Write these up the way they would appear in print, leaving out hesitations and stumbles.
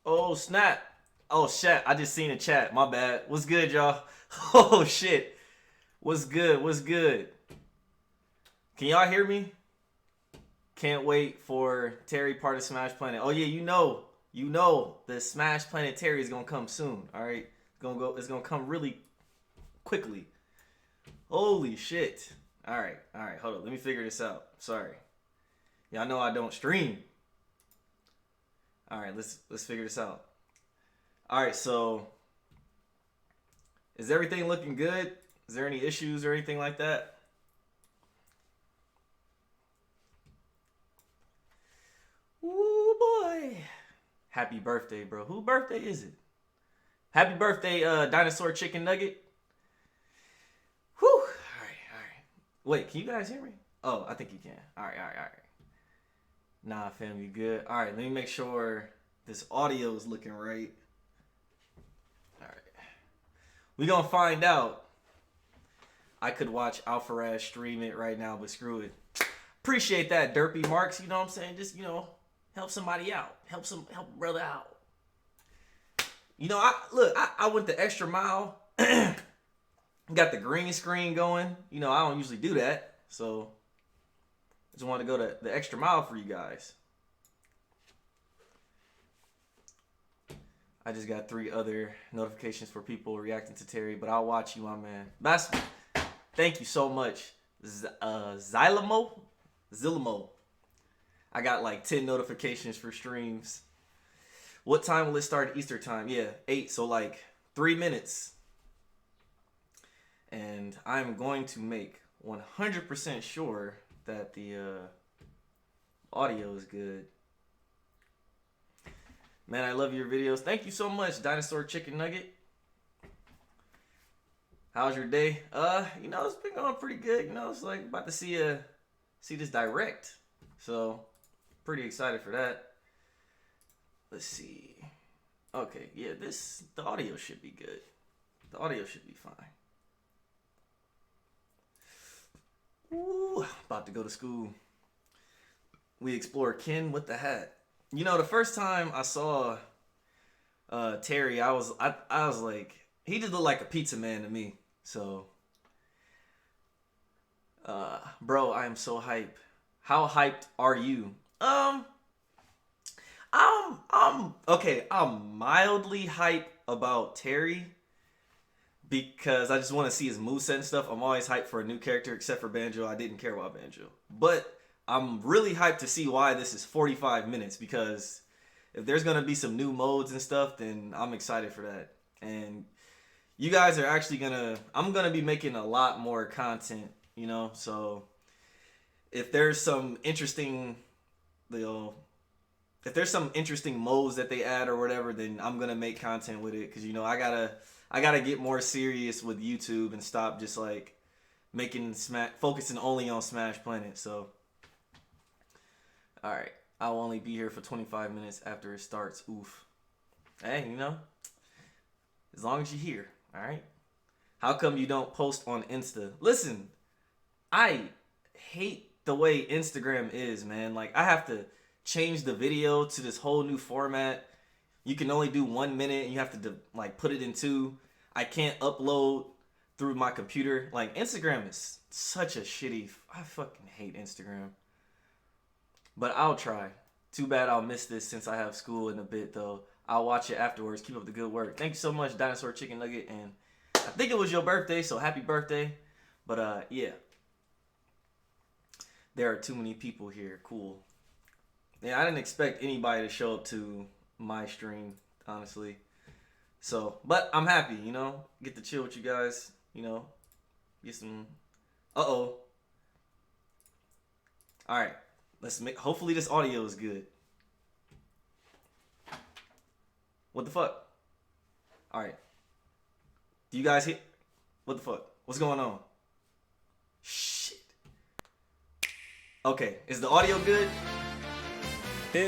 Oh, snap. Oh, shit. I just seen a chat. My bad. What's good, y'all? Oh, shit. What's good? What's good? Can y'all hear me? Can't wait for Terry part of Smash Planet. Oh, yeah, you know the Smash Planet Terry is going to come soon, all right? It's going to come really quickly. Holy shit. All right. Hold on. Let me figure this out. Sorry. Y'all know I don't stream. All right, let's figure this out. All right, so is everything looking good? Is there any issues or anything like that? Ooh, boy. Happy birthday, bro. Whose birthday is it? Happy birthday, Dinosaur Chicken Nugget. Whew. All right. Wait, can you guys hear me? Oh, I think you can. All right. Nah, fam, you good? All right, let me make sure this audio is looking right. All right. We gonna find out. I could watch Alpharaz stream it right now, but screw it. Appreciate that, Derpy Marks. You know what I'm saying? Just, help somebody out. Help a brother out. I went the extra mile. Got the green screen going. I don't usually do that. So, I just wanted to go the extra mile for you guys. I just got 3 other notifications for people reacting to Terry, but I'll watch you, my man. Thank you so much. Zilamo? I got like 10 notifications for streams. What time will it start? Easter time. Yeah, 8. So like 3 minutes. And I'm going to make 100% sure that the audio is good. Man, I love your videos. Thank you so much, Dinosaur Chicken Nugget. How's your day? It's been going pretty good. It's like about to see this direct. So, pretty excited for that. Let's see. Okay, yeah, the audio should be good. The audio should be fine. Ooh, about to go to school. We explore Ken with the hat. The first time I saw Terry, I was like, he just looked like a pizza man to me. So, bro, I am so hyped. How hyped are you? I'm mildly hyped about Terry because I just want to see his moveset and stuff. I'm always hyped for a new character, except for Banjo. I didn't care about Banjo, but I'm really hyped to see why this is 45 minutes because if there's gonna be some new modes and stuff, then I'm excited for that. And you guys are actually I'm gonna be making a lot more content, so if there's some interesting, if there's some interesting modes that they add or whatever, then I'm gonna make content with it, because I gotta get more serious with YouTube and stop just like focusing only on Smash Planet. So, all right, I'll only be here for 25 minutes after it starts. Oof. Hey, as long as you're here. All right. How come you don't post on Insta? Listen, I hate the way Instagram is, man. Like, I have to change the video to this whole new format. You can only do 1 minute and you have to put it in 2. I can't upload through my computer. Like, Instagram is such a I fucking hate Instagram. But I'll try. Too bad I'll miss this since I have school in a bit, though. I'll watch it afterwards. Keep up the good work. Thank you so much, Dinosaur Chicken Nugget. And I think it was your birthday, so happy birthday. But, yeah. There are too many people here. Cool. Yeah, I didn't expect anybody to show up to my stream, honestly. So, but I'm happy, Get to chill with you guys, Get some... Uh-oh. All right. Hopefully this audio is good. What the fuck? All right. Do you guys hear? What the fuck? What's going on? Shit. Okay, is the audio good?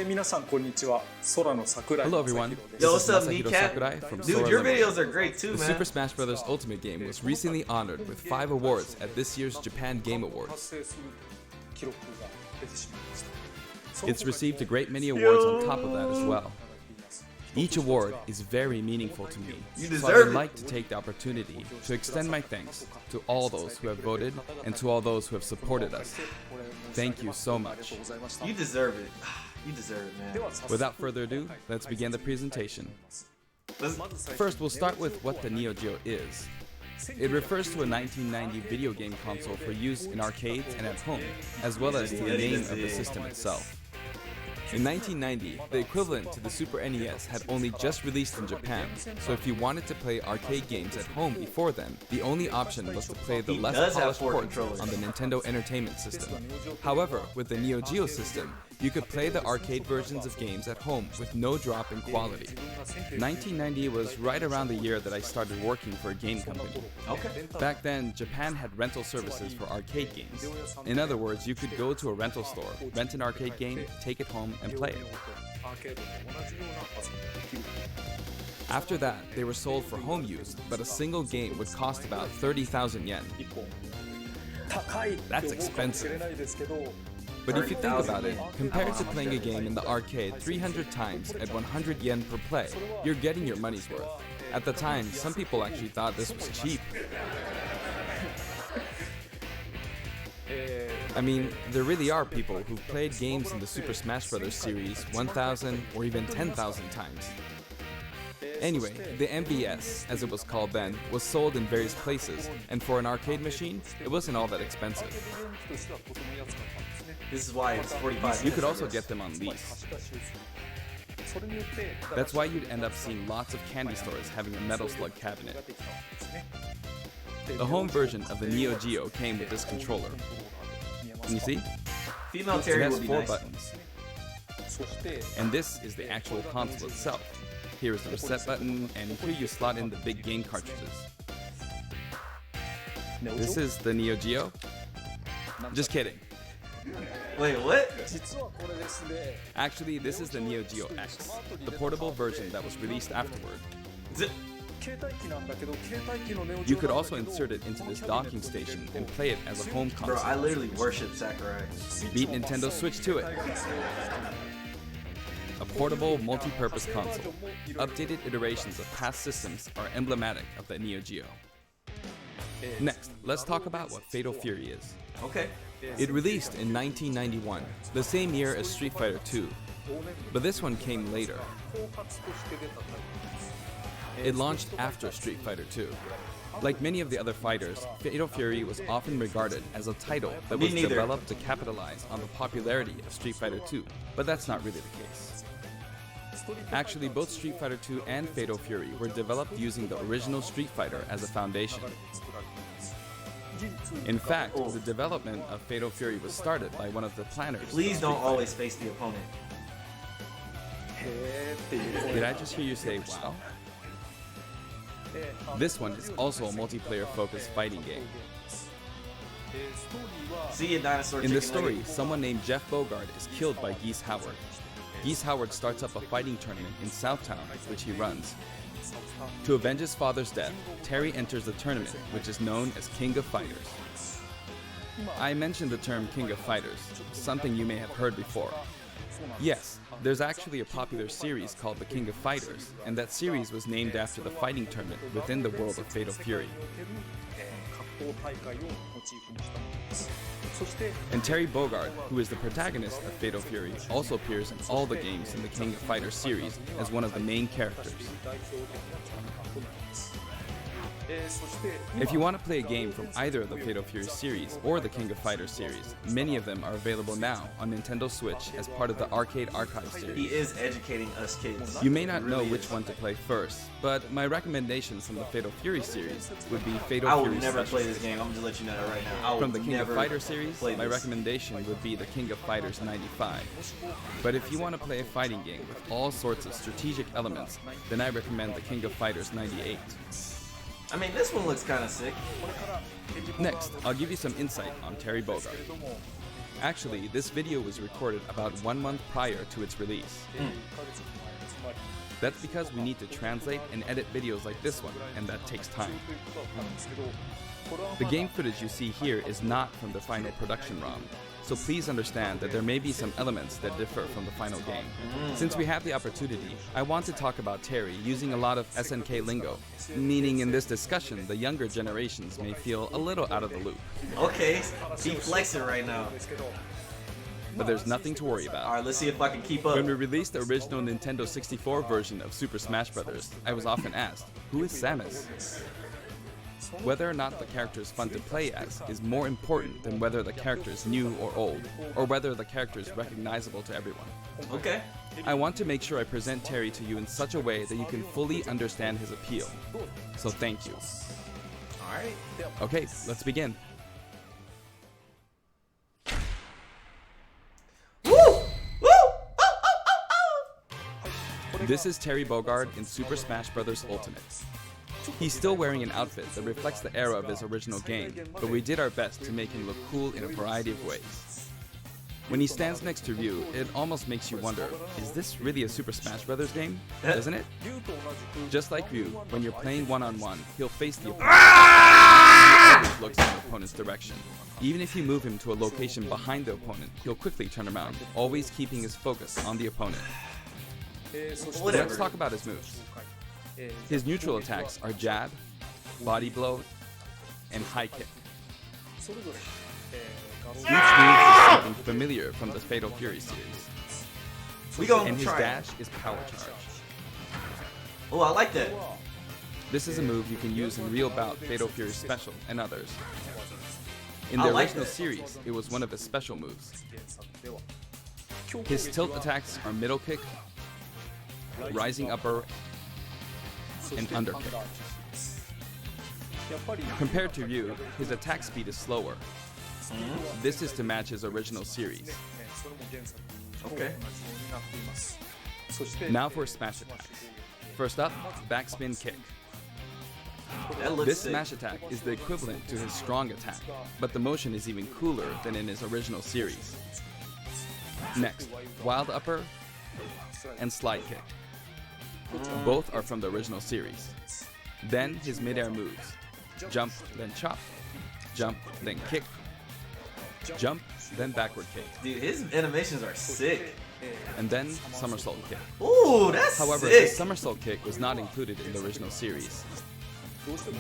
皆さんこんにちは。空の桜井 Hello everyone, Yo, this what's is up, Masahiro Kneecap? Sakurai from Dude, Sora your Limited. videos are great too, The man. Super Smash Bros. Ultimate game was recently honored with 5 awards at this year's Japan Game Awards. 達成する記録が出てしまいました。 It's received a great many awards on top of that as well. Each award is very meaningful to me, You so I deserve would it. like to take the opportunity to extend my thanks to all those who have voted and to all those who have supported us. Thank you so much. You deserve it. You deserve it, man. Without further ado, let's begin the presentation. Let's- First, we'll start with what the Neo Geo is. It refers to a 1990 video game console for use in arcades and at home, as well as to the name of the system itself. In 1990, the equivalent to the Super NES had only just released in Japan, so if you wanted to play arcade games at home before then, the only option was to play the He less does have polished 4 ports controllers. on the Nintendo Entertainment System. However, with the Neo Geo system, you could play the arcade versions of games at home with no drop in quality. 1990 was right around the year that I started working for a game company. Okay. Back then, Japan had rental services for arcade games. In other words, you could go to a rental store, rent an arcade game, take it home, and play it. After that, they were sold for home use, but a single game would cost about 30,000 yen. That's expensive. But if you think about it, compared to playing a game in the arcade 300 times at 100 yen per play, you're getting your money's worth. At the time, some people actually thought this was cheap. I mean, there really are people who've played games in the Super Smash Bros. Series 1,000 or even 10,000 times. Anyway, the MBS, as it was called then, was sold in various places, and for an arcade machine, it wasn't all that expensive. This is why it's 45 You could minutes, I also guess. get them on lease. That's why you'd end up seeing lots of candy stores having a Metal Slug cabinet. The home version of the Neo Geo came with this controller. Can you see? Female It Terry has would be 4 nice. buttons. And this is the actual console itself. Here is the reset button, and here you slot in the big game cartridges. This is the Neo Geo? Just kidding. Wait, what? Actually, this is the Neo Geo X, the portable version that was released afterward. Zip. You could also insert it into this docking station and play it as a home Bro, I console. literally worship Sakurai. Beat Nintendo Switch to it. A portable, multi-purpose console. Updated iterations of past systems are emblematic of the Neo Geo. Next, let's talk about what Fatal Fury is. Okay. It released in 1991, the same year as Street Fighter II, but this one came later. It launched after Street Fighter II. Like many of the other fighters, Fatal Fury was often regarded as a title that Me was neither. developed to capitalize on the popularity of Street Fighter II, but that's not really the case. Actually, both Street Fighter II and Fatal Fury were developed using the original Street Fighter as a foundation. In fact, the development of Fatal Fury was started by one of the planners. of Please Street don't Fighter. always face the opponent. Did I just hear you say wow? This one is also a multiplayer-focused fighting game. See you, dinosaur. In the chicken story, nugget. someone named Jeff Bogard is killed by Geese Howard. Geese Howard starts up a fighting tournament in Southtown, which he runs. To avenge his father's death, Terry enters the tournament, which is known as King of Fighters. I mentioned the term King of Fighters, something you may have heard before. Yes, there's actually a popular series called The King of Fighters, and that series was named after the fighting tournament within the world of Fatal Fury. And Terry Bogard, who is the protagonist of Fatal Fury, also appears in all the games in the King of Fighters series as one of the main characters. If you want to play a game from either of the Fatal Fury series or the King of Fighters series, many of them are available now on Nintendo Switch as part of the Arcade Archive He series. is educating us kids. You may not He know really which is. one to play first, but my recommendations from the Fatal Fury series would be I Fatal will Fury never Special. play this game. I'm just let you know that right now. I will From the King of never Fighters series, play my this. recommendation would be the King of Fighters 95. But if you want to play a fighting game with all sorts of strategic elements, then I recommend the King of Fighters 98. I mean, this one looks kind of sick. Next, I'll give you some insight on Terry Bogard. Actually, this video was recorded about 1 month prior to its release. That's because we need to translate and edit videos like this one, and that takes time. The game footage you see here is not from the final production ROM, so please understand that there may be some elements that differ from the final game. Since we have the opportunity, I want to talk about Terry using a lot of SNK lingo, meaning in this discussion the younger generations may feel a little out of the loop. Okay, he flexing right now. But there's nothing to worry about. Alright, let's see if I can keep up. When we released the original Nintendo 64 version of Super Smash Bros., I was often asked, who is Samus? Whether or not the character is fun to play as is more important than whether the character is new or old, or whether the character is recognizable to everyone. Okay. I want to make sure I present Terry to you in such a way that you can fully understand his appeal. So thank you. Alright. Okay, let's begin. Woo! Woo! Oh, oh, oh, This is Terry Bogard in Super Smash Bros. Ultimate. He's still wearing an outfit that reflects the era of his original game, but we did our best to make him look cool in a variety of ways. When he stands next to Ryu, it almost makes you wonder, is this really a Super Smash Bros. Game? Doesn't it? Just like Ryu, when you're playing one-on-one, he'll face the opponent. He always looks in the opponent's direction. Even if you move him to a location behind the opponent, he'll quickly turn around, always keeping his focus on the opponent. Whatever. Let's talk about his moves. His neutral attacks are jab, body blow, and high kick. Each move is something familiar from the Fatal Fury series. We gonna And his try. dash is power charge. Oh, I like that. This is a move you can use in Real Bout, Fatal Fury Special, and others. In the I like original that. series, it was one of his special moves. His tilt attacks are middle kick, rising upper, and underkick. Compared to Ryu, his attack speed is slower. This is to match his original series. Okay. Now for smash attacks. First up, backspin kick. That looks This sick. smash attack is the equivalent to his strong attack, but the motion is even cooler than in his original series. Next, wild upper and slide kick. Both are from the original series. Then his midair moves. Jump, then chop. Jump, then kick. Jump, then backward kick. Dude, his animations are sick. And then somersault kick. Ooh, that's However, sick. the somersault kick was not included in the original series.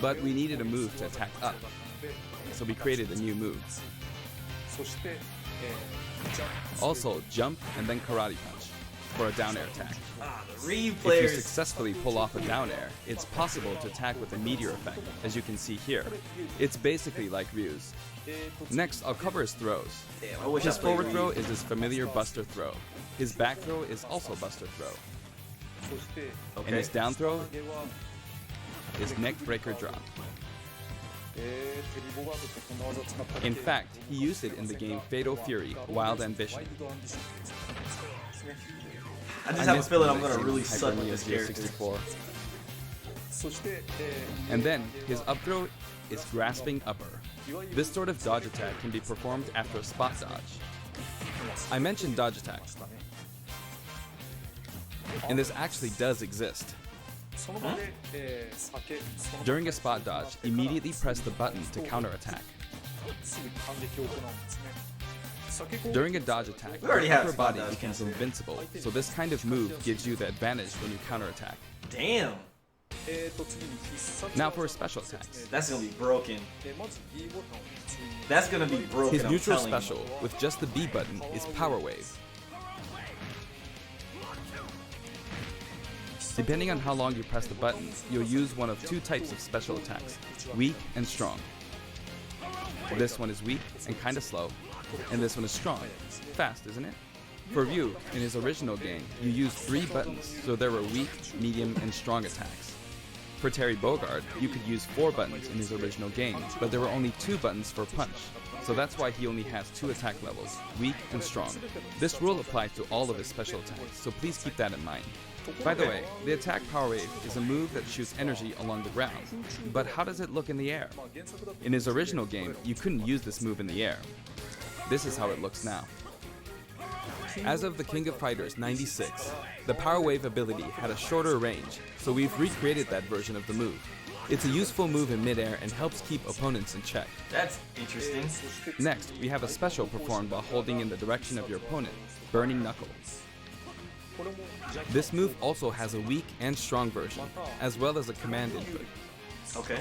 But we needed a move to attack up, so we created a new move. Also, jump and then karate punch for a down air attack. The Ryu If you players. successfully pull off a down air, it's possible to attack with a meteor effect, as you can see here. It's basically like Ryu's. Next, I'll cover his throws. Damn, I wish His I played forward Ryu. throw is his familiar buster throw. His back throw is also buster throw. And Okay. his down throw is neck breaker drop. In fact, he used it in the game Fatal Fury Wild Ambition. I just have a miss feeling I'm playing gonna really Hyper suck with Neo this Geo character. 64. And then his up throw is grasping upper. This sort of dodge attack can be performed after a spot dodge. I mentioned dodge attack, and this actually does exist. During a spot dodge, immediately press the button to counterattack. During a dodge attack, We already your have upper spot body dodge becomes cancel. invincible, so this kind of move gives you the advantage when you counterattack. Damn, Now for his special attacks. that's gonna be broken. That's gonna be broken. His I'm neutral telling you. special, with just the B button, is Power Wave. Depending on how long you press the button, you'll use one of two types of special attacks, weak and strong. This one is weak and kinda slow, and this one is strong. Fast, isn't it? For Ryu, in his original game, you used 3 buttons, so there were weak, medium, and strong attacks. For Terry Bogard, you could use 4 buttons in his original game, but there were only 2 buttons for punch, so that's why he only has 2 attack levels, weak and strong. This rule applies to all of his special attacks, so please keep that in mind. By the way, the attack Power Wave is a move that shoots energy along the ground, but how does it look in the air? In his original game, you couldn't use this move in the air. This is how it looks now. As of the King of Fighters 96, the Power Wave ability had a shorter range, so we've recreated that version of the move. It's a useful move in midair and helps keep opponents in check. That's interesting. Next, we have a special performed while holding in the direction of your opponent, Burning Knuckle. This move also has a weak and strong version, as well as a command input. Okay.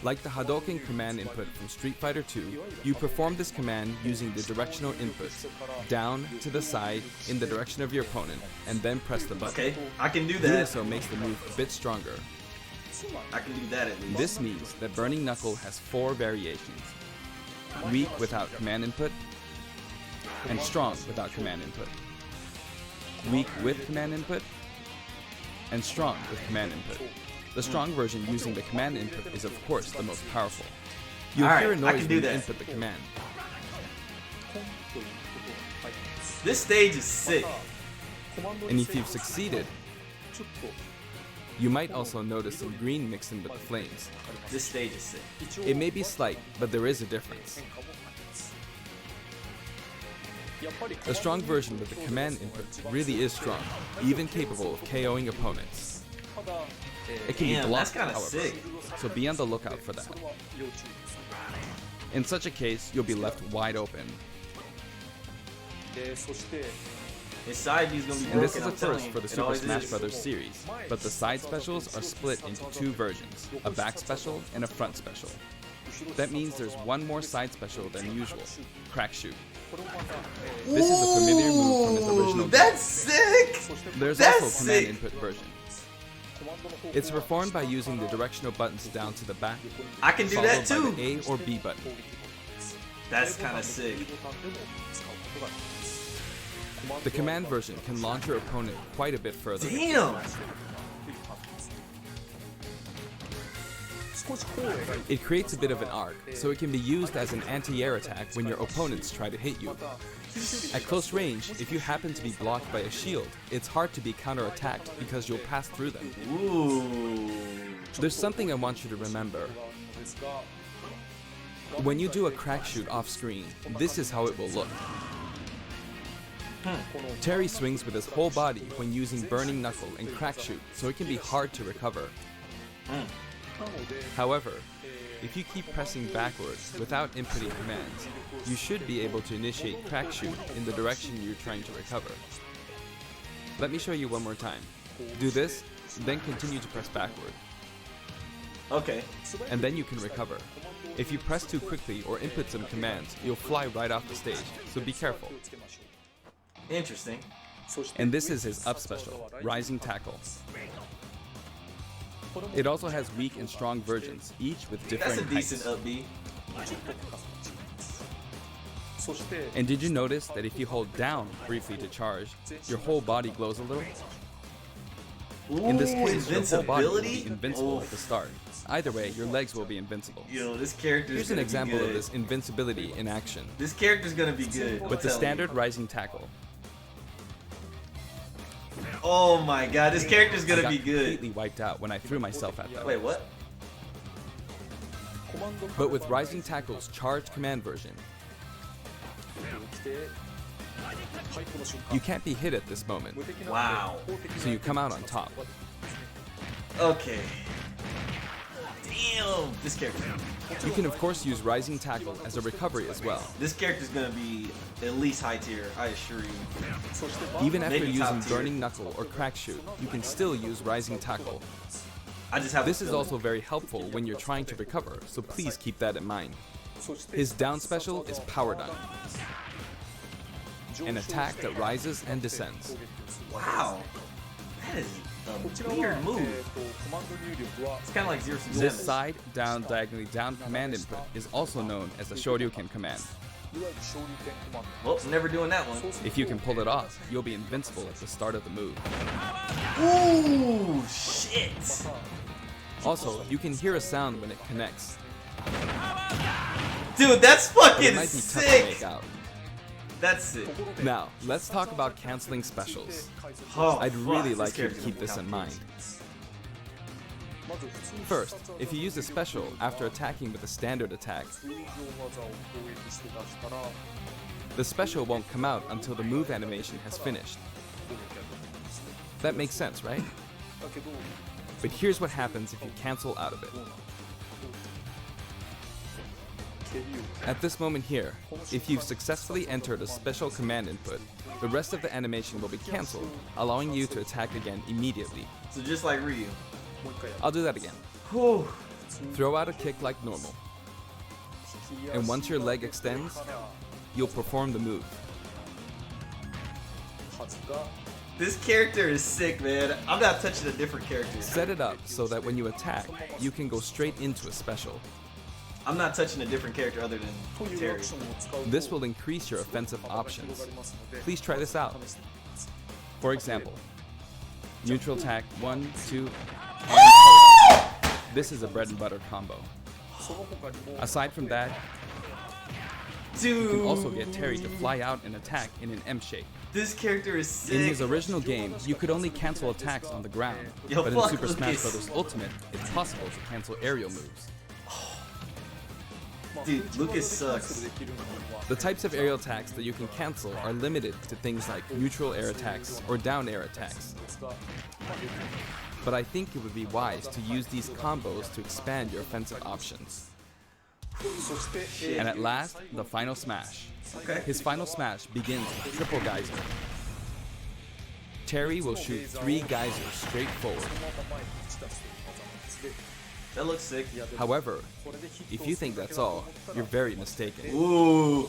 Like the Hadouken command input from Street Fighter 2, you perform this command using the directional inputs, down, to the side, in the direction of your opponent, and then press the button. Okay, I can do Doing that. so makes the move a bit stronger. I can do that at least. This means that Burning Knuckle has 4 variations. Weak without command input, and strong without command input. Weak with command input, and strong with command input. The strong version using the command input is of course the most powerful. You'll Alright, hear a I noise can when do you that. input the command. This stage is sick. And if you've succeeded, you might also notice some green mixed in with the flames. This stage is sick. It may be slight, but there is a difference. The strong version with the command input really is strong, even capable of KOing opponents. It can Damn, be that's blocked, kinda however, sick. so be on the lookout for that. In such a case, you'll be left wide open. His side B's gonna be broken. And this is a I'm telling first you. for the It Super always Smash is. Bros. Series, but the side specials are split into 2 versions, a back special and a front special. That means there's one more side special than usual, Crack Shoot. This is a familiar move from his original game. That's sick! There's That's also a command sick. input version. It's performed by using the directional buttons down to the back, I can do followed that by too. the A or B button. That's kind of sick. The command version can launch your opponent quite a bit further. Damn! It creates a bit of an arc, so it can be used as an anti-air attack when your opponents try to hit you. At close range, if you happen to be blocked by a shield, it's hard to be counterattacked because you'll pass through them. Ooh. There's something I want you to remember. When you do a crack shoot off screen, this is how it will look. Terry swings with his whole body when using Burning Knuckle and Crack Shoot, so it can be hard to recover. However, if you keep pressing backwards without inputting commands, you should be able to initiate Crack Shoot in the direction you're trying to recover. Let me show you one more time. Do this, then continue to press backward, Okay. and then you can recover. If you press too quickly or input some commands, you'll fly right off the stage, so be careful. Interesting. And this is his up special, Rising Tackle. It also has weak and strong versions, each with That's differing a decent heights. up B. And did you notice that if you hold down briefly to charge, your whole body glows a little? In this Ooh, case, your whole body will be invincibility? invincible Oof. at the start. Either way, your legs will be invincible. Yo, this character is Here's an gonna example be of good. this invincibility in action. This character's gonna be good. With the standard Rising Tackle, Oh my god, this character's I gonna got be good. completely wiped out when I threw myself at them. Wait, what? But with Rising Tackle's charged command version, you can't be hit at this moment, Wow. so you come out on top. Okay. Damn, this character. You can of course use Rising Tackle as a recovery as well. This character's gonna be at least high tier, I assure you. Even after Maybe top using tier. Burning Knuckle or Crack Shoot, you can still use Rising Tackle. I just have This a is feeling. also very helpful when you're trying to recover, so please keep that in mind. His down special is Power Dunk, an attack that rises and descends. Wow. That is a weird move. It's kind of like 0 This side, down, diagonally down command input is also known as the Shoryuken command. Well, never doing that one. If you can pull it off, you'll be invincible at the start of the move. Ooh, shit. Also, you can hear a sound when it connects, Dude, that's but it fucking might be tough to sick. make out. That's sick. Now, let's talk about canceling specials. Oh, I'd really fuck, like you to character's keep gonna this be in mind. First, if you use a special after attacking with a standard attack, The special won't come out until the move animation has finished. That makes sense, right? But here's what happens if you cancel out of it. At this moment here, if you've successfully entered a special command input, the rest of the animation will be cancelled, allowing you to attack again immediately. So just like Ryu. I'll do that again. Whew. Throw out a kick like normal. And once your leg extends, you'll perform the move. This character is sick, man. I'm not touching a different character. Set it up so that when you attack, you can go straight into a special. I'm not touching a different character other than Terry. This will increase your offensive options. Please try this out. For example, neutral attack 1, 2, and this is a bread and butter combo. Aside from that, you can also get Terry to fly out and attack in an M shape. This character is sick. In his original game, you could only cancel attacks on the ground, Yo, but in fuck Super Smash Lucas. Bros. Ultimate, it's possible to cancel aerial moves. Dude, Lucas sucks. The types of aerial attacks that you can cancel are limited to things like neutral air attacks or down air attacks. But I think it would be wise to use these combos to expand your offensive options. And at last, the final smash. Okay. His final smash begins with triple geyser. Terry will shoot 3 geysers straight forward. That looks sick. However, if you think that's all, you're very mistaken. Ooh.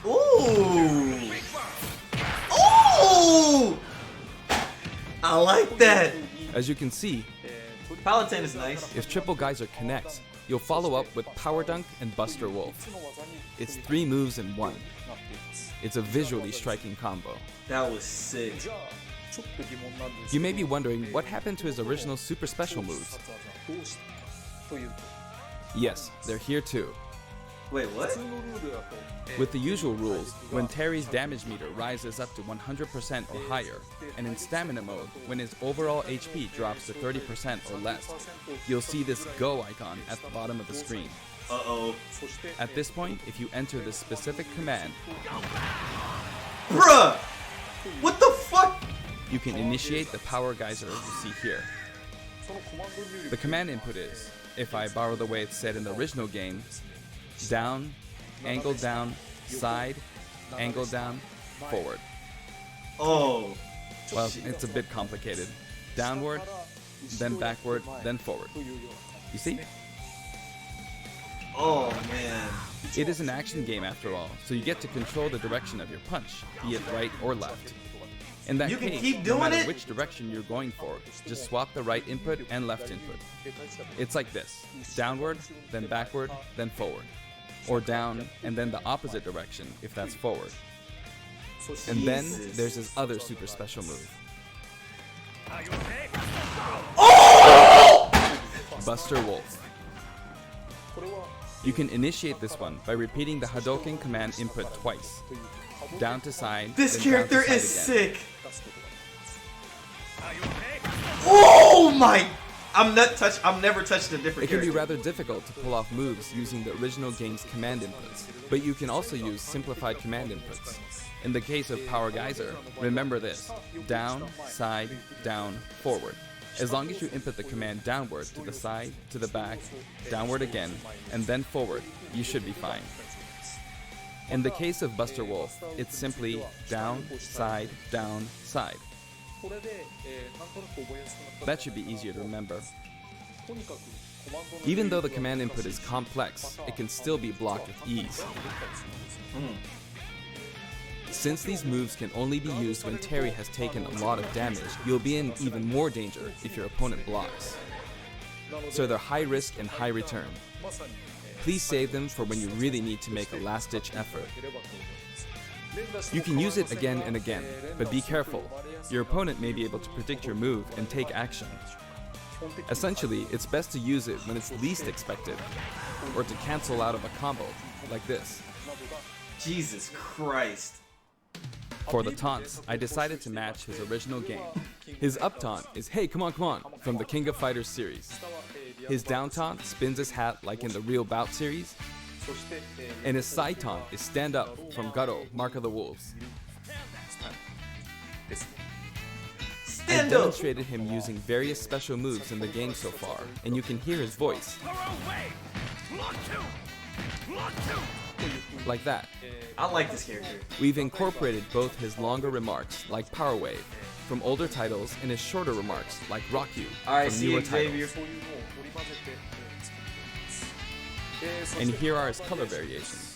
Ooh. Ooh. I like that. As you can see, Palatine is nice. if triple geyser connects, you'll follow up with power dunk and Buster Wolf. It's 3 moves in 1. It's a visually striking combo. That was sick. You may be wondering what happened to his original super special moves. Yes, they're here too. Wait, what? With the usual rules, when Terry's damage meter rises up to 100% or higher, and in stamina mode, when his overall HP drops to 30% or less, you'll see this go icon at the bottom of the screen. Uh-oh. At this point, if you enter this specific command, Bruh! What the fuck? you can initiate the power geyser you see here. The command input is, if I borrow the way it's said in the original game, down, angle down, side, angle down, forward. Oh. Well, it's a bit complicated. Downward, then backward, then forward. You see? Oh, man. It is an action game after all, so you get to control the direction of your punch, be it right or left. In that You can case, keep no doing matter it? which direction you're going for, just swap the right input and left input. It's like this: downward, then backward, then forward. Or down, and then the opposite direction if that's forward. And then Jesus. there's his other super special move. Buster Wolf. You can initiate this one by repeating the Hadouken command input twice. Down to side. This then down to character side is again. sick. Oh my! I'm never touched a different It can be character. rather difficult to pull off moves using the original game's command inputs, but you can also use simplified command inputs. In the case of Power Geyser, remember this: down, side, down, forward. As long as you input the command downward to the side, to the back, downward again, and then forward, you should be fine. In the case of Buster Wolf, it's simply down, side, side. That should be easier to remember. Even though the command input is complex, it can still be blocked with ease. Since these moves can only be used when Terry has taken a lot of damage, you'll be in even more danger if your opponent blocks. So they're high risk and high return. Please save them for when you really need to make a last-ditch effort. You can use it again and again, but be careful. Your opponent may be able to predict your move and take action. Essentially, it's best to use it when it's least expected, or to cancel out of a combo, like this. Jesus Christ. For the taunts, I decided to match his original game. His up taunt is "Hey, come on," from the King of Fighters series. His down taunt spins his hat like in the Real Bout series, And his side taunt is Stand Up from Garo, Mark of the Wolves. I've Stand up! demonstrated him using various special moves in the game so far, and you can hear his voice. Like that. I like this character. We've incorporated both his longer remarks, like Power Wave, from older titles, and his shorter remarks, like Rock You, Alright, from see newer Xavier. titles. And here are his color variations.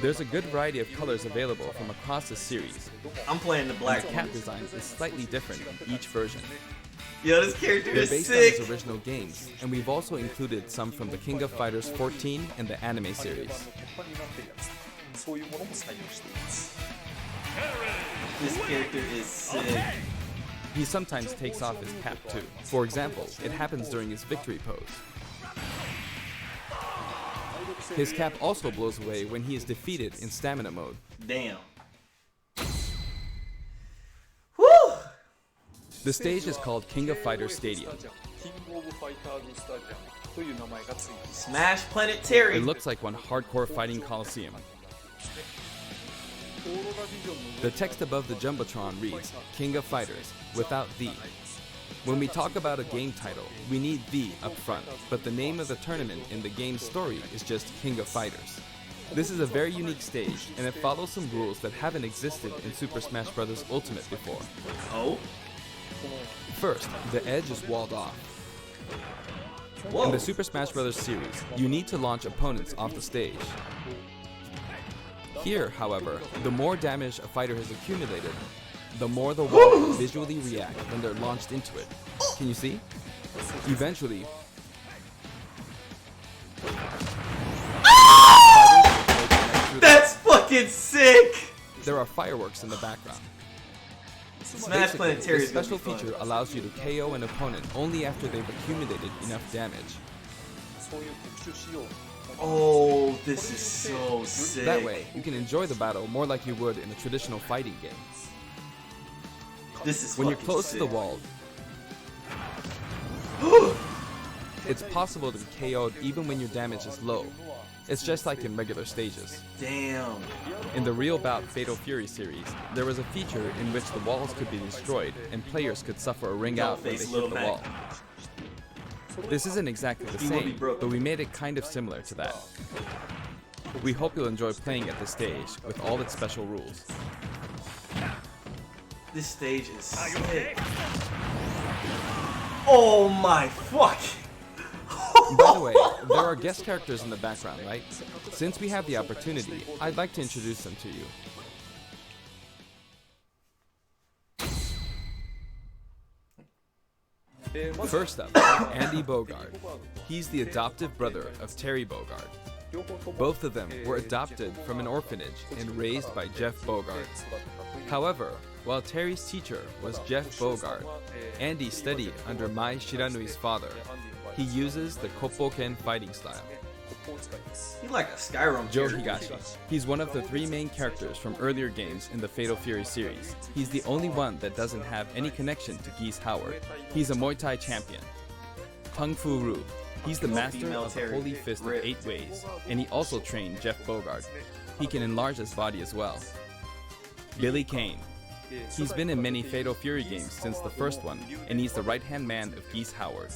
There's a good variety of colors available from across the series. I'm playing the black The one. cap design is slightly different in each version. Yo, this character They're is based on sick. his original games, and we've also included some from the King of Fighters 14 and the anime series. This character is sick. He sometimes takes off his cap too. For example, it happens during his victory pose. His cap also blows away when he is defeated in stamina mode. Damn. Woo! The stage is called King of Fighters Stadium. Smash Planet Terry. It looks like one hardcore fighting coliseum. The text above the Jumbotron reads, King of Fighters, without the. When we talk about a game title, we need the up front, but the name of the tournament in the game's story is just King of Fighters. This is a very unique stage, and it follows some rules that haven't existed in Super Smash Bros. Ultimate before. Oh? First, the edge is walled off. Whoa. In the Super Smash Bros. Series, you need to launch opponents off the stage. Here, however, the more damage a fighter has accumulated, the more the wall will visually react when they're launched into it. Can you see? Eventually, That's fucking sick! there are fireworks in the background. Smash Basically, Planet Terry this is gonna special be fun. feature allows you to KO an opponent only after they've accumulated enough damage. Oh, this is so sick. That way, you can enjoy the battle more like you would in a traditional fighting game. This is When you're fucking close sick. to the wall, it's possible to be KO'd even when your damage is low. It's just like in regular stages. Damn. In the Real Bout Fatal Fury series, there was a feature in which the walls could be destroyed and players could suffer a ring Don't out when they face hit Lil the Mac. wall. This isn't exactly the He will be same, broken. but we made it kind of similar to that. We hope you'll enjoy playing at this stage with all its special rules. This stage is sick. Oh my fuck! By the way, there are guest characters in the background, right? Since we have the opportunity, I'd like to introduce them to you. First up, Andy Bogard. He's the adoptive brother of Terry Bogard. Both of them were adopted from an orphanage and raised by Jeff Bogard. However, while Terry's teacher was Jeff Bogard, Andy studied under Mai Shiranui's father. He uses the Koppoken fighting style. He's like a Skyrim Joe character. Higashi. He's one of the three main characters from earlier games in the Fatal Fury series. He's the only one that doesn't have any connection to Geese Howard. He's a Muay Thai champion. Kung Fu Ru. He's the master of the Holy Fist of 8 Ways, and he also trained Jeff Bogard. He can enlarge his body as well. Billy Kane. He's been in many Fatal Fury games since the first one, and he's the right-hand man of Geese Howard.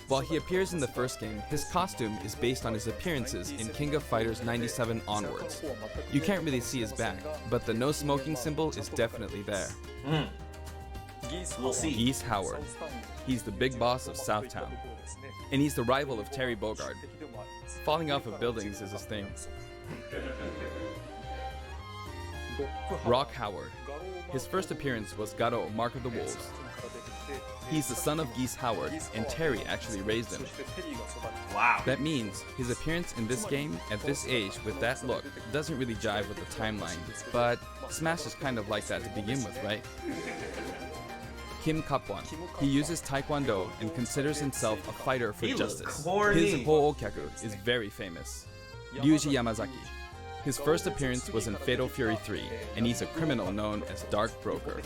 While he appears in the first game, his costume is based on his appearances in King of Fighters 97 onwards. You can't really see his back, but the no smoking symbol is definitely there. We'll see. Geese Howard. He's the big boss of Southtown. And he's the rival of Terry Bogard. Falling off of buildings is his thing. Rock Howard. His first appearance was Garo, Mark of the Wolves. He's the son of Geese Howard, and Terry actually raised him. Wow. That means his appearance in this game at this age with that look doesn't really jive with the timeline, but Smash is kind of like that to begin with, right? Kim Kapwan. He uses Taekwondo and considers himself a fighter for He looks justice. corny. His Ho'okyaku is very famous. Ryuji Yamazaki. His first appearance was in Fatal Fury 3, and he's a criminal known as Dark Broker.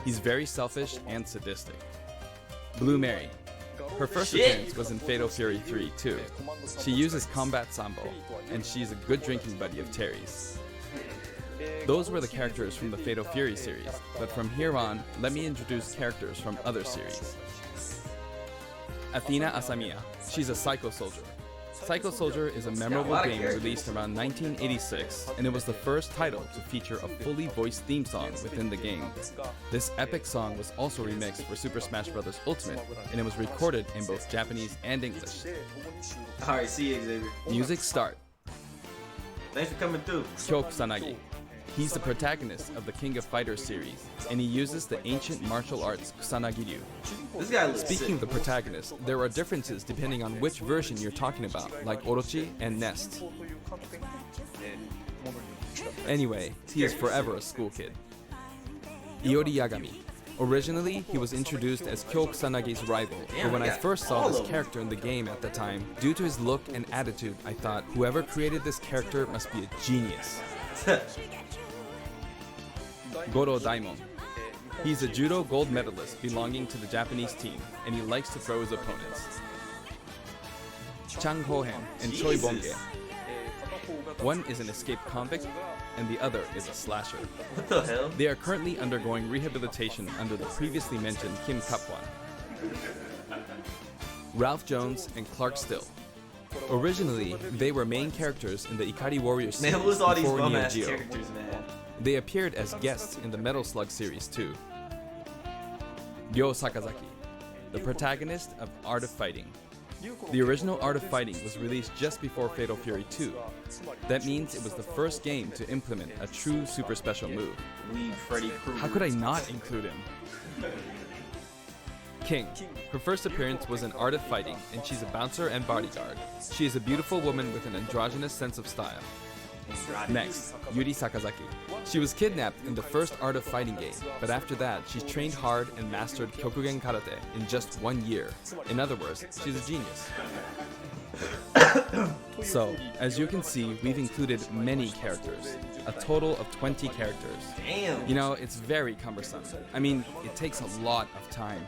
He's very selfish and sadistic. Blue Mary. Her first appearance was in Fatal Fury 3 too. She uses Combat Sambo, and she's a good drinking buddy of Terry's. Those were the characters from the Fatal Fury series, but from here on, let me introduce characters from other series. Athena Asamiya. She's a Psycho Soldier. Psycho Soldier is a memorable game released around 1986, and it was the first title to feature a fully voiced theme song within the game. This epic song was also remixed for Super Smash Bros. Ultimate, and it was recorded in both Japanese and English. Alright, see you, Xavier. Music start. Thanks for coming through. Kyo Kusanagi. He's the protagonist of the King of Fighters series, and he uses the ancient martial arts Kusanagi-ryu. This guy looks Speaking sick. of the protagonist, there are differences depending on which version you're talking about, like Orochi and Nest. Anyway, he is forever a school kid. Iori Yagami. Originally, he was introduced as Kyo Kusanagi's rival, but when I first saw this character in the game at the time, due to his look and attitude, I thought, whoever created this character must be a genius. Goro Daimon. He's a judo gold medalist belonging to the Japanese team, and he likes to throw his opponents. Chang Hohen and Choi Bonge. One is an escaped convict, and the other is a slasher. What the hell? They are currently undergoing rehabilitation under the previously mentioned Kim Kapwan. Ralph Jones and Clark Still. Originally, they were main characters in the Ikari Warrior series Man, who's all these before bum Neo ass Geo. characters, man? They appeared as guests in the Metal Slug series too. Ryo Sakazaki, the protagonist of Art of Fighting. The original Art of Fighting was released just before Fatal Fury 2. That means it was the first game to implement a true super special move. Weed Freddy Krueger. How could I not include him? King. Her first appearance was in Art of Fighting, and she's a bouncer and bodyguard. She is a beautiful woman with an androgynous sense of style. Next, Yuri Sakazaki. She was kidnapped in the first Art of Fighting game, but after that, she trained hard and mastered Kyokugen Karate in just 1 year. In other words, she's a genius. So, as you can see, we've included many characters, a total of 20 characters. Damn. You know, it's very cumbersome. I mean, it takes a lot of time.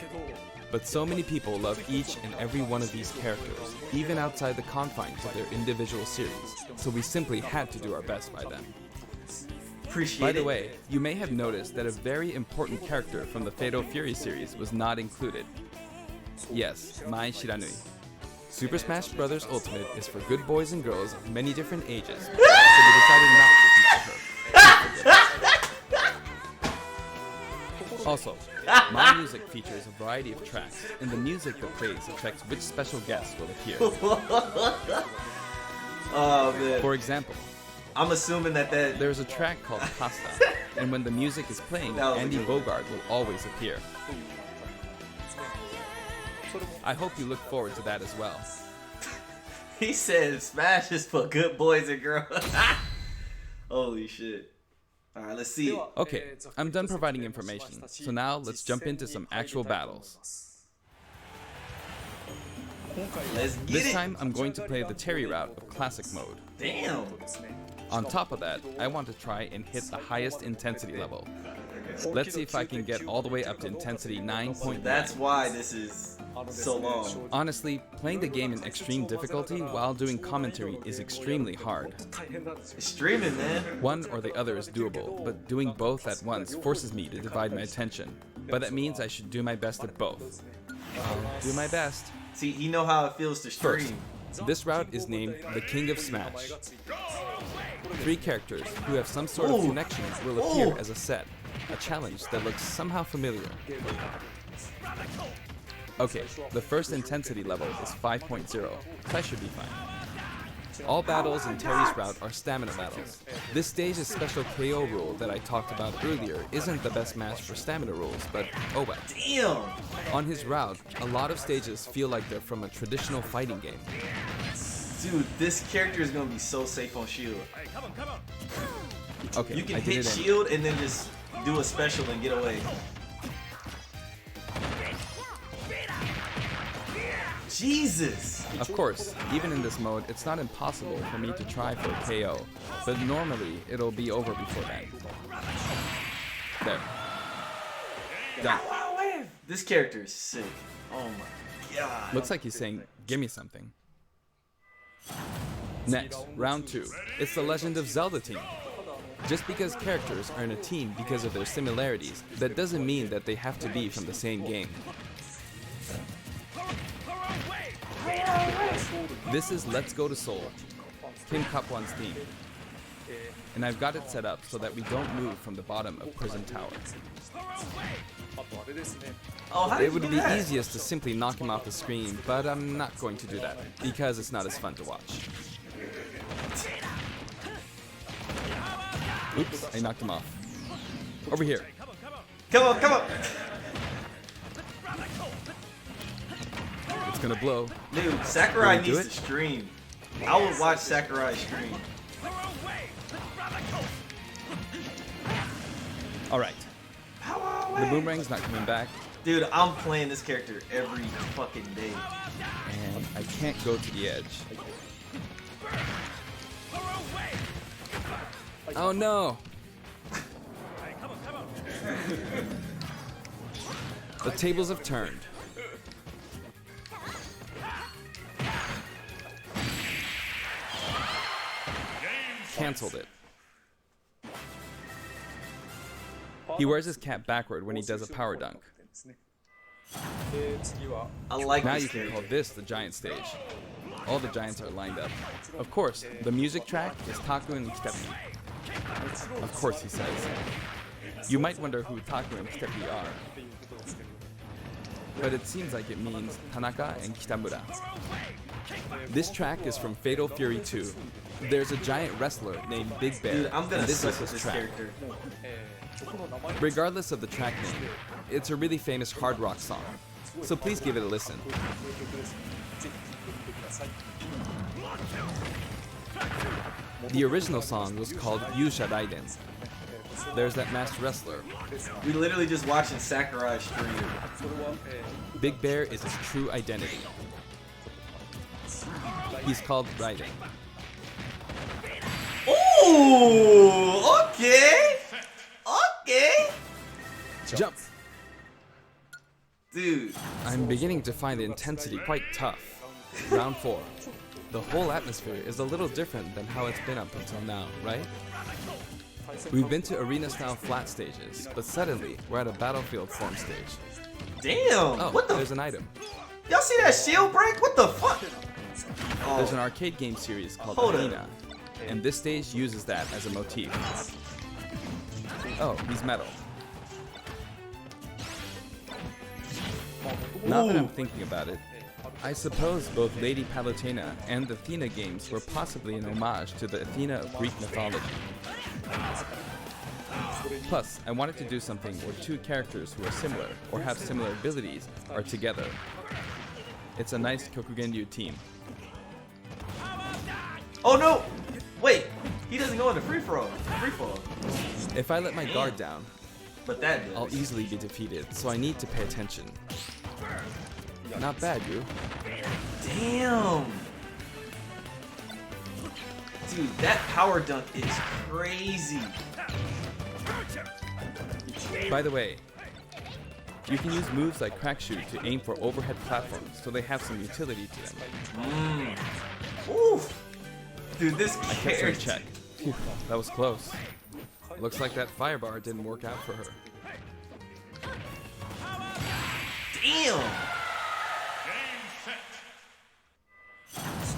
But so many people love each and every one of these characters, even outside the confines of their individual series, so we simply had to do our best by them. Appreciate By the it. way, you may have noticed that a very important character from the Fatal Fury series was not included. Yes, Mai Shiranui. Super Smash Bros. Ultimate is for good boys and girls of many different ages, so we decided not to feature her. Also, my music features a variety of tracks, and the music that plays affects which special guests will appear. Oh man. For example, I'm assuming that there's a track called Pasta, and when the music is playing, That was a Andy good Bogard will always appear. I hope you look forward to that as well. he said Smash is for good boys and girls. Holy shit. Alright, let's see. Okay, I'm done providing information, so now let's jump into some actual battles. Let's get This it. time, I'm going to play the Terry route of Classic mode. Damn. On top of that, I want to try and hit the highest intensity level. Let's see if I can get all the way up to intensity 9.9. That's why this is so long. Honestly, playing the game in extreme difficulty while doing commentary is extremely hard. It's streaming, man. One or the other is doable, but doing both at once forces me to divide my attention. But that means I should do my best at both. I'll do my best. See, he know how it feels to stream. First, this route is named the King of Smash. 3 characters who have some sort of connection will appear as a set, a challenge that looks somehow familiar. Okay, the first intensity level is 5.0, so I should be fine. All battles in Terry's route are stamina battles. This stage's special KO rule that I talked about earlier isn't the best match for stamina rules, but oh well. Damn. On his route, a lot of stages feel like they're from a traditional fighting game. Dude, this character is gonna be so safe on shield. Okay, You can I did hit it anyway. shield and then just do a special and get away. Jesus. Of course, even in this mode, it's not impossible for me to try for a KO, but normally it'll be over before that. There. Done. This character is sick. Oh my God. Looks like he's saying, give me something. Next, round 2. It's the Legend of Zelda team. Just because characters are in a team because of their similarities, that doesn't mean that they have to be from the same game. This is Let's Go to Seoul, Kim Kapwan's theme. And I've got it set up so that we don't move from the bottom of Prison Tower. あとあれですね Oh, how did It you would do be that? easiest to simply knock him off the screen, but I'm not going to do that, because it's not as fun to watch. Oops, I knocked him off. Over here. Come on, come on. It's gonna blow. Dude, Sakurai Wanna do needs it? to stream. I would watch Sakurai stream. Alright, Power the away. boomerang's not coming back, Dude, I'm playing this character every fucking day. and I can't go to the edge. Oh no! The tables have turned. Cancelled it. He wears his cap backward when he does a power dunk. ですねで次は I like Now this you can call character. this the giant stage. All the giants are lined up. Of course, the music track is Taku and Kitepi. Of course, he says. You might wonder who Taku and Kitepi are, っていうことですけど but it seems like it means Tanaka and Kitamura. This track is from Fatal Fury 2. There's a giant wrestler named Big Bear, Dude, I'm gonna and this suck is with his this track. character. 曲の名前 Regardless of the track name, it's a really famous hard rock song, so please give it a listen. こういう曲ですぜひ聴いてみてください The original song was called Yusha Raiden. There's that masked wrestler. We literally just watching Sakurai stream. それは Big Bear is his true identity. He's called Raiden. Ooh, okay. Okay. Jump! Dude, I'm beginning to find the intensity quite tough. Round 4. The whole atmosphere is a little different than how it's been up until now, right? We've been to arena-style flat stages, but suddenly we're at a battlefield form stage. damn. Oh, What the? there's an item. Y'all see that shield break? What the fuck? There's an Oh, arcade game series called Hold up. Arena, and this stage uses that as a motif. Oh, he's metal. Now that I'm thinking about it, I suppose both Lady Palutena and the Athena games were possibly an homage to the Athena of Greek mythology. Plus, I wanted to do something where two characters who are similar or have similar abilities are together. It's a nice Kokugenryu team. oh no. Wait, he doesn't go into free fall. Free fall. If I let my guard down, But that does. I'll easily be defeated, so I need to pay attention. Not bad, you. Damn. Dude, that power dunk is crazy. By the way, you can use moves like crack shoot to aim for overhead platforms, so they have some utility to them. Oof. Dude, this I kept her in character. check. Phew, that was close. Looks like that fire bar didn't work out for her. Damn.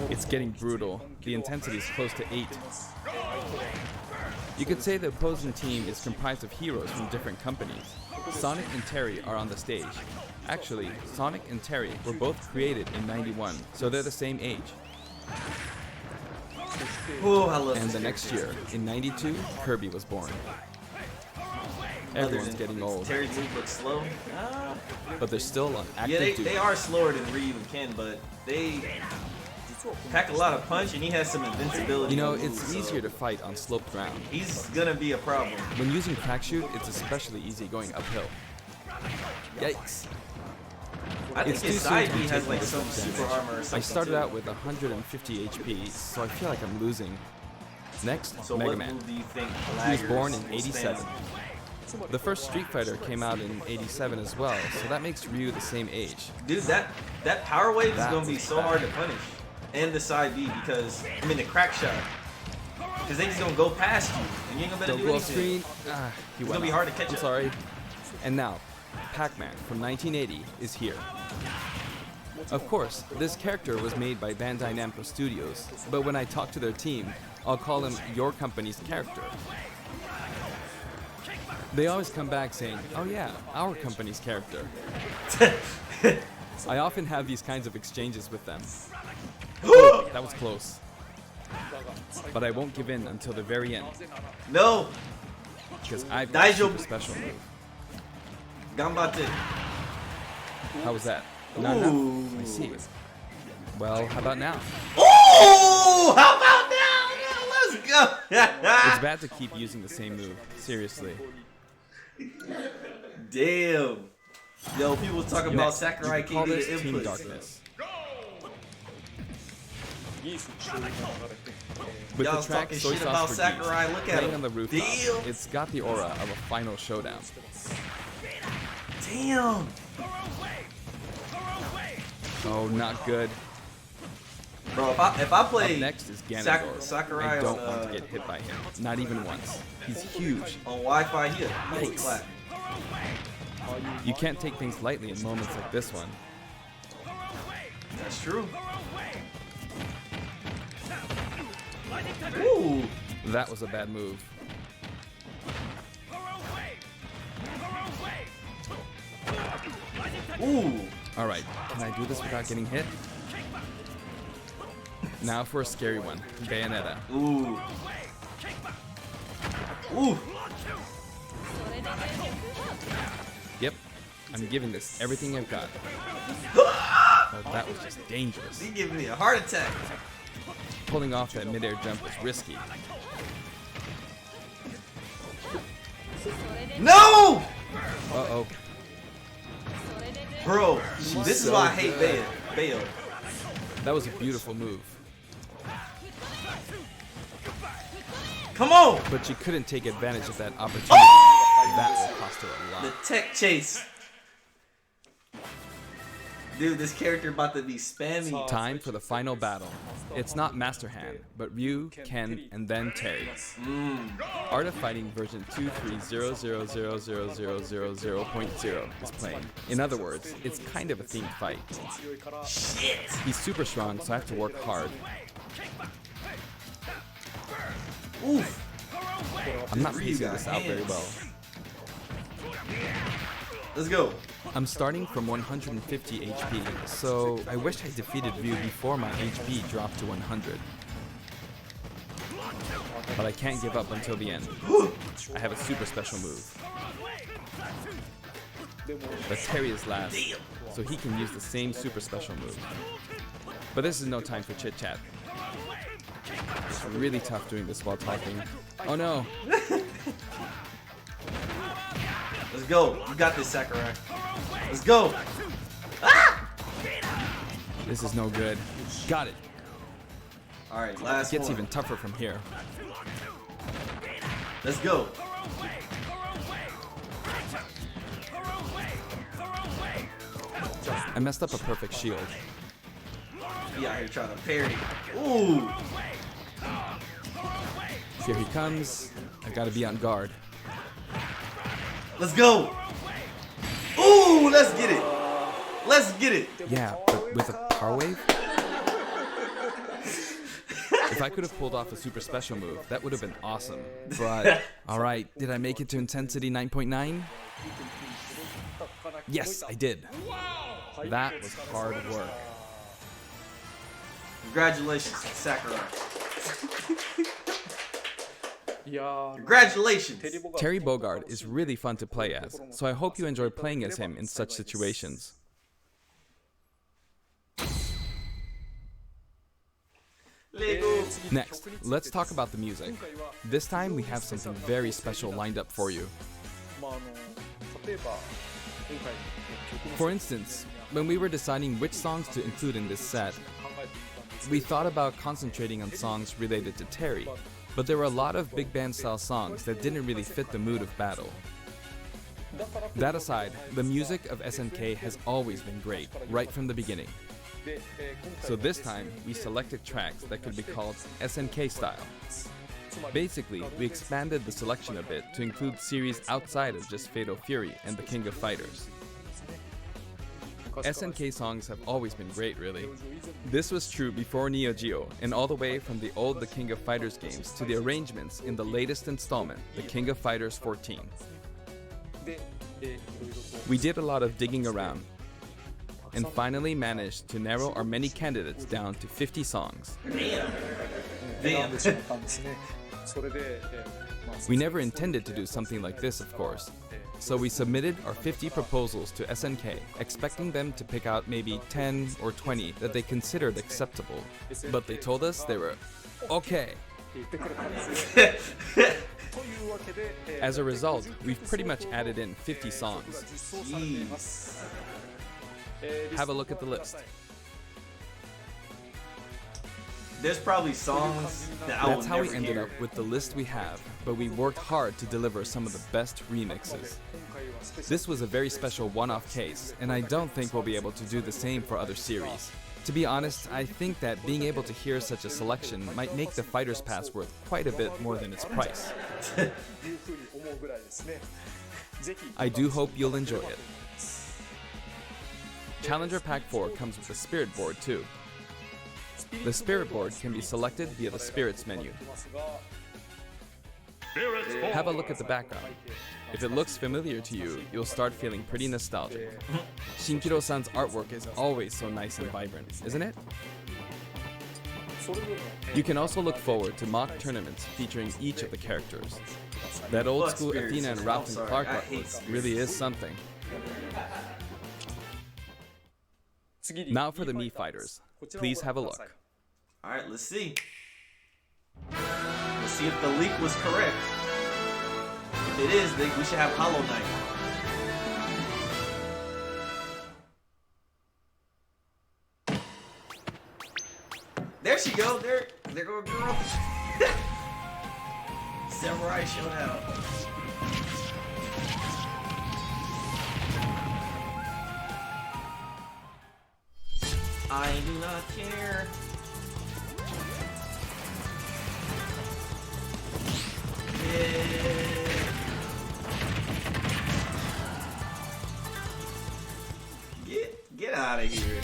It's getting brutal. The intensity is close to 8. You could say the opposing team is comprised of heroes from different companies. Sonic and Terry are on the stage. Actually, Sonic and Terry were both created in '91, so they're the same age. Oh, I love And this the next character. year, in '92, Kirby was born. Other Everyone's than getting old, Terry's move looks slow. but they're still on Yeah, active they duty. are slower than Ryu and Ken, but they pack a lot of punch, and he has some invincibility. You know, on moves, it's so easier to fight on sloped ground. He's gonna be a problem. When using crack shoot, it's especially easy going uphill. Yikes. I think It's his too soon side to be B has taking like this some much super damage. armor or something. I started too. out with 150 HP, so I feel like I'm losing. Next, So Mega what Man. move do you think He was laggers born in will '87. spam? The first Street Fighter came out in '87 as well, so that makes Ryu the same age. Dude, that power wave is That gonna be was so bad. hard to punish, and the side B because the crack shot, because they just gonna go past you and you ain't gonna be able Don't to do go off anything. screen. He It's went gonna be off. hard to catch I'm up. sorry. And now, Pac-Man from 1980 is here. Of course, this character was made by Bandai Namco Studios, but when I talk to their team, I'll call him your company's character. They always come back saying, oh yeah, our company's character. I often have these kinds of exchanges with them. Oh, that was close. But I won't give in until the very end, No, because I've got a Daijo- super special move. Gambate. How was that? Not enough? Ooh. I see. Well, how about now? Oh, how about now? Let's go. It's bad to keep using the same move. Seriously. Damn. Yo, people talk about Next, Sakurai you can call KD this Team inputs. Darkness. いいスイッチが流れて、With Y'all the track talking Soy shit Sauce about for Sakurai. Geese, Look at playing him. on the rooftop, Damn. it's got the aura of a final showdown. Damn. Oh, not good. Bro, if I Up play next is Ganondorf. Sakurai I don't on, want to get hit by him. Not even once. He's huge. on Wi-Fi, he a Yikes. clap. You can't take things lightly in moments like this one. That's true. Ooh. That was a bad move. Ooh. Alright, can I do this without getting hit? Now for a scary one. Bayonetta. Ooh. Ooh. Yep, I'm giving this everything I've got. Oh, that was just dangerous. He giving me a heart attack. Pulling off that midair jump was risky. No! Uh-oh. Bro, this is so why I hate good. Bayo. That was a beautiful move. Come on! But she couldn't take advantage of that opportunity. Oh! That will cost her a The lot. tech chase. Dude, this character about to be spammy. Time for the final battle. It's not Master Hand, but Ryu, Ken, and then Terry. Art of Fighting version 230000000.0 is playing. In other words, it's kind of a themed fight. 強いから Shit. He's super strong, so I have to work hard. Oof. I'm not Ryu piecing got this out very hands. well. Let's go. I'm starting from 150 HP, so I wish I defeated Ryu before my HP dropped to 100. But I can't give up until the end. I have a super special move. But Terry is last, so he can use the same super special move. But this is no time for chit chat. It's really tough doing this while talking. Oh no! Let's go. You got this, Sakurai. Let's go. Ah! This is no good. Got it. All right, last Gets one. even tougher from here. Let's go. I messed up a perfect shield. He out here trying to parry. Ooh. Here he comes. I gotta be on guard. Let's go. Ooh, let's get it. Let's get it. Yeah, but with a power wave? If I could have pulled off a super special move, that would have been awesome. But, alright, did I make it to intensity 9.9? Yes, I did. That was hard work. Congratulations, Sakurai. いやー Congratulations. テリボガ Terry Bogard is really fun to play as, so I hope you enjoy playing as him in such situations. Lego. Next, let's talk about the music. This time we have something very special lined up for you. まあ例えば今回曲の For instance, when we were deciding which songs to include in this set, 考えてみたんです we thought about concentrating on songs related to Terry, but there were a lot of big band style songs that didn't really fit the mood of battle. That aside, the music of SNK has always been great, right from the beginning. So this time, we selected tracks that could be called SNK style. Basically, we expanded the selection a bit to include series outside of just Fatal Fury and The King of Fighters. SNK songs have always been great, really. This was true before Neo Geo, and all the way from the old The King of Fighters games to the arrangements in the latest installment, The King of Fighters 14. We did a lot of digging around, and finally managed to narrow our many candidates down to 50 songs. Damn. We never intended to do something like this, of course. So we submitted our 50 proposals to SNK, expecting them to pick out maybe 10 or 20 that they considered acceptable. But they told us they were okay. As a result, we've pretty much added in 50 songs. Jeez. Have a look at the list. There's probably songs that I will That's how never we ended hear. up with the list we have, but we worked hard to deliver some of the best remixes. This was a very special one-off case, and I don't think we'll be able to do the same for other series. To be honest, I think that being able to hear such a selection might make the Fighter's Pass worth quite a bit more than its price. I do hope you'll enjoy it. Challenger Pack 4 comes with the Spirit Board too. The Spirit Board can be selected via the Spirits menu. Have a look at the background. If it looks familiar to you, you'll start feeling pretty nostalgic. Shinkiro-san's artwork is always so nice and vibrant, isn't it? You can also look forward to mock tournaments featuring each of the characters. That old school Spirits. Athena and I'm Ralph and sorry, Clark I hate artwork Spirits. really is something. Now for the Mii Fighters. Please have a look. Alright, let's see. Let's see if the leak was correct. If it is, then we should have Hollow Knight. There she go. There go a girl. Samurai Showdown. I do not care. Get out of here.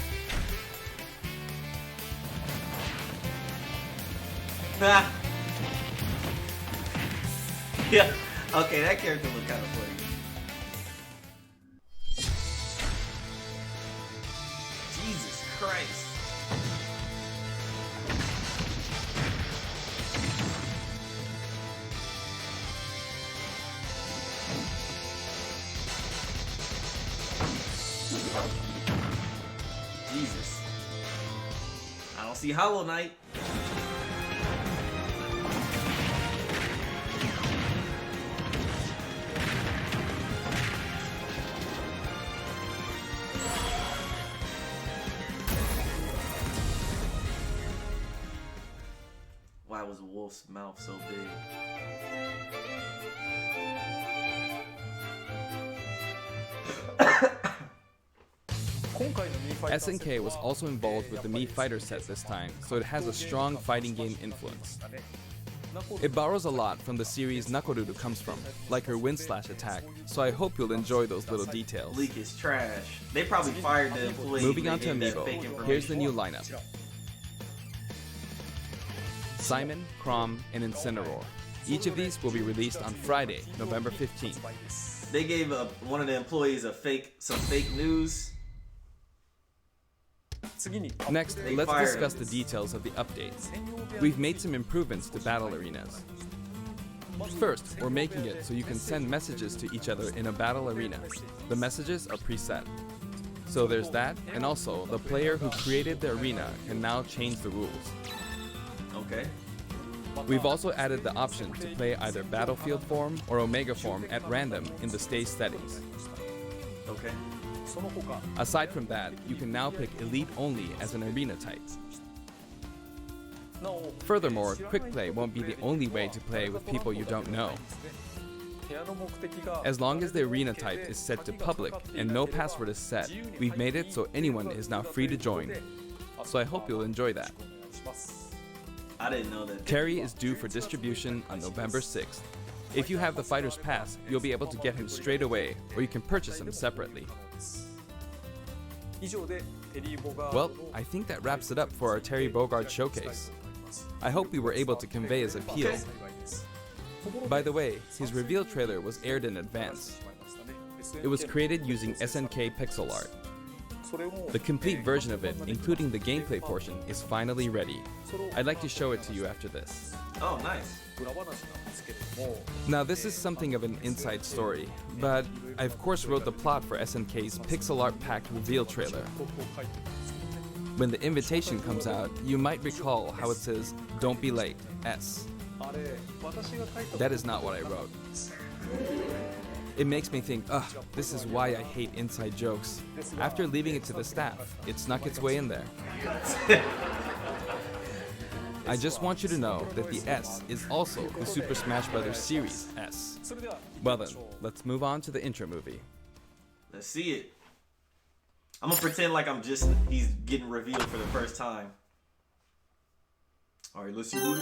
Ah. Yeah. Okay, that character looked kind of funny. Jesus Christ. Jesus. I don't see Hollow Knight. Why was Wolf's mouth so big? SNK was also involved with the Mii Fighter set this time, so it has a strong fighting game influence. It borrows a lot from the series Nakoruru comes from, like her wind slash attack, so I hope you'll enjoy those little details. Leak is trash. They probably fired the employee. Moving who on to gave that Amiibo, fake here's the information. new lineup. Simon, Chrom, and Incineroar. Each of these will be released on Friday, November 15th. They gave one of the employees some fake news. Next, They let's fired discuss him. the details of the updates. We've made some improvements to battle arenas. First, we're making it so you can send messages to each other in a battle arena. The messages are preset. So there's that, and also the player who created the arena can now change the rules. Okay. We've also added the option to play either Battlefield form or Omega form at random in the stage settings. Okay. Aside from that, you can now pick Elite only as an arena type. Furthermore, quick play won't be the only way to play with people you don't know. As long as the arena type is set to public and no password is set, we've made it so anyone is now free to join. So I hope you'll enjoy that. I didn't know that. Terry is due for distribution on November 6th. If you have the Fighter's Pass, you'll be able to get him straight away, or you can purchase him separately. Well, I think that wraps it up for our Terry Bogard showcase. I hope we were able to convey his appeal. By the way, his reveal trailer was aired in advance. It was created using SNK pixel art. The complete version of it, including the gameplay portion, is finally ready. I'd like to show it to you after this. Oh, nice. Now this is something of an inside story, but I of course wrote the plot for SNK's pixel art packed reveal trailer. When the invitation comes out, you might recall how it says, "Don't be late, S." That is not what I wrote. It makes me think, ugh, this is why I hate inside jokes. After leaving it to the staff, it snuck its way in there. I just want you to know that the S is also the Super Smash Bros. Series S. Well then, let's move on to the intro movie. Let's see it. I'm gonna pretend like he's getting revealed for the first time. Alright, let's see who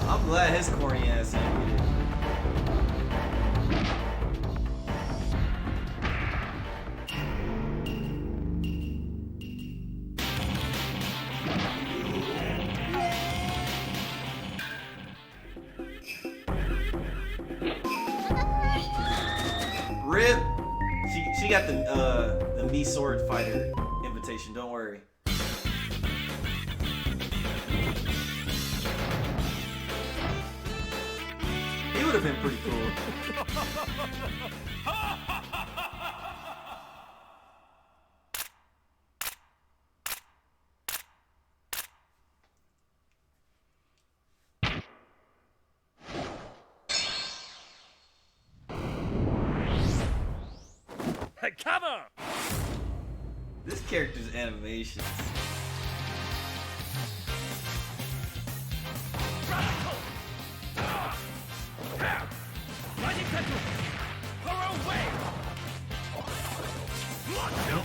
I'm glad his corny ass ain't get it. Rip. She got the me sword fighter invitation. Don't worry. He would have been pretty cool. Hey, cover! This character's animations. Lightning Tattoo! Her way! Launch you!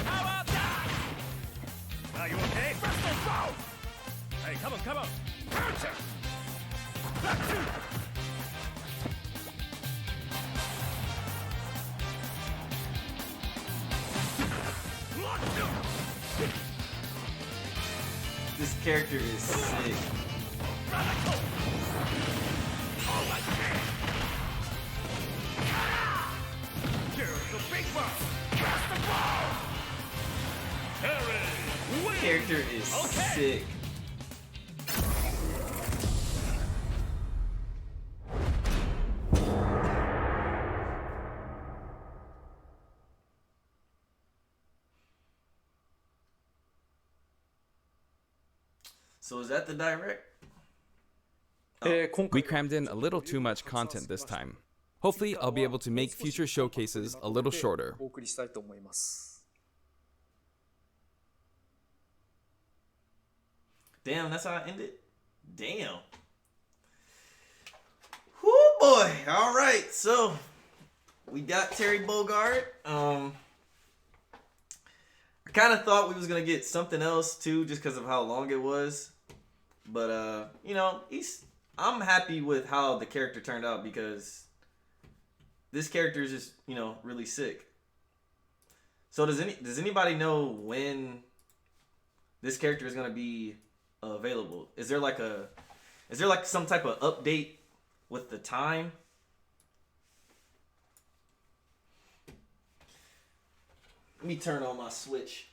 How about that? Are you okay? Presto Bow! Hey, come on! Counter! Back two! Launch you! This character is sick. Radical! All my shit! Here's the big one! Press the ball! Terry! Win! Character is sick. So is that the direct? We crammed in a little too much content this time. Hopefully, I'll be able to make future showcases a little shorter. Damn, that's how I ended? Damn. Whoo boy. Alright, so we got Terry Bogard. I kind of thought we was gonna get something else too, just because of how long it was. But you know, I'm happy with how the character turned out because this character is just, you know, really sick. So does anybody know when this character is gonna be available? Is there like some type of update with the time? Let me turn on my Switch,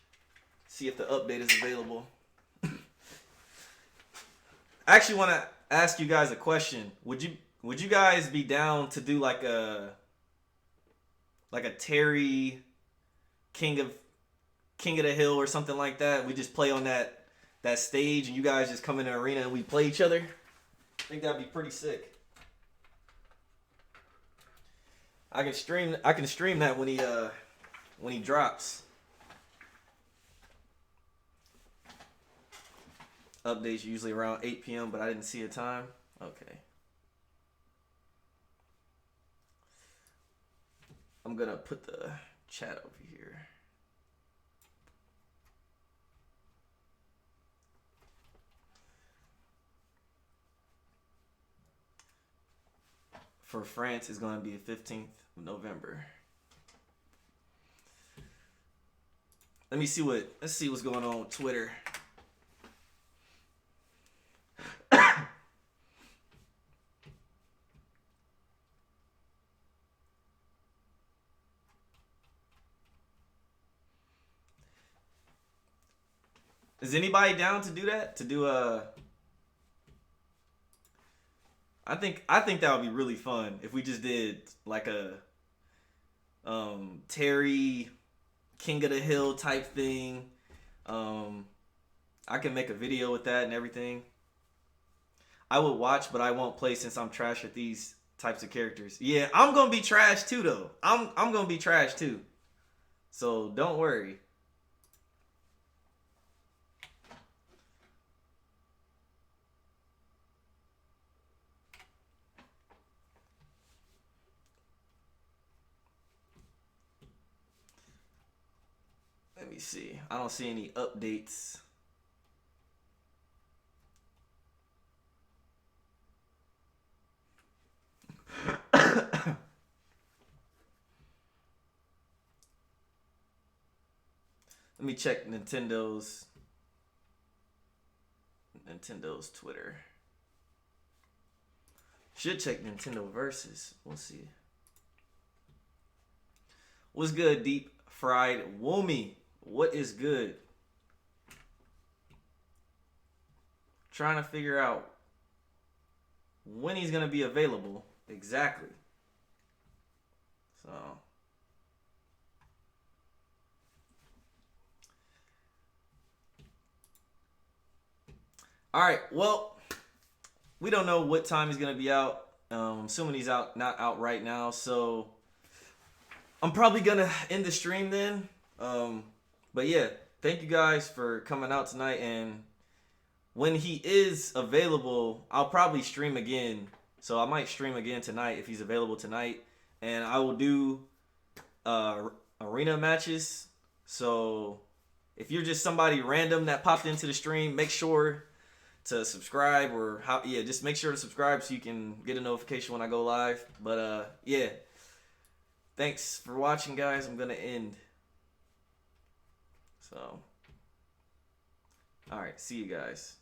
see if the update is available. I actually want to ask you guys a question. Would you guys be down to do like a Terry King King of the Hill or something like that. We just play on that stage, and you guys just come in the arena and we play each other. I think that'd be pretty sick. I can stream that when he drops. Updates usually around 8 p.m., but I didn't see a time. Okay. I'm gonna put the chat over here. For France, it's gonna be the 15th of November. Let's see what's going on with Twitter. Is anybody down to do that? To do I think that would be really fun if we just did like a Terry King of the Hill type thing. I can make a video with that and everything. I would watch, but I won't play since I'm trash at these types of characters. Yeah, I'm gonna be trash too though. I'm gonna be trash too. So don't worry. Let me see. I don't see any updates. Let me check Nintendo's Twitter. Should check Nintendo Versus. We'll see. What's good, Deep Fried Woomy? What is good? Trying to figure out when he's gonna be available exactly. So all right, well, we don't know what time he's gonna be out. Assuming he's not out right now, so I'm probably gonna end the stream then. But yeah, thank you guys for coming out tonight, and when he is available, I'll probably stream again. So I might stream again tonight if he's available tonight, and I will do arena matches. So if you're just somebody random that popped into the stream, make sure to subscribe, or just make sure to subscribe so you can get a notification when I go live. But yeah, thanks for watching, guys. I'm gonna end. So, all right, see you guys.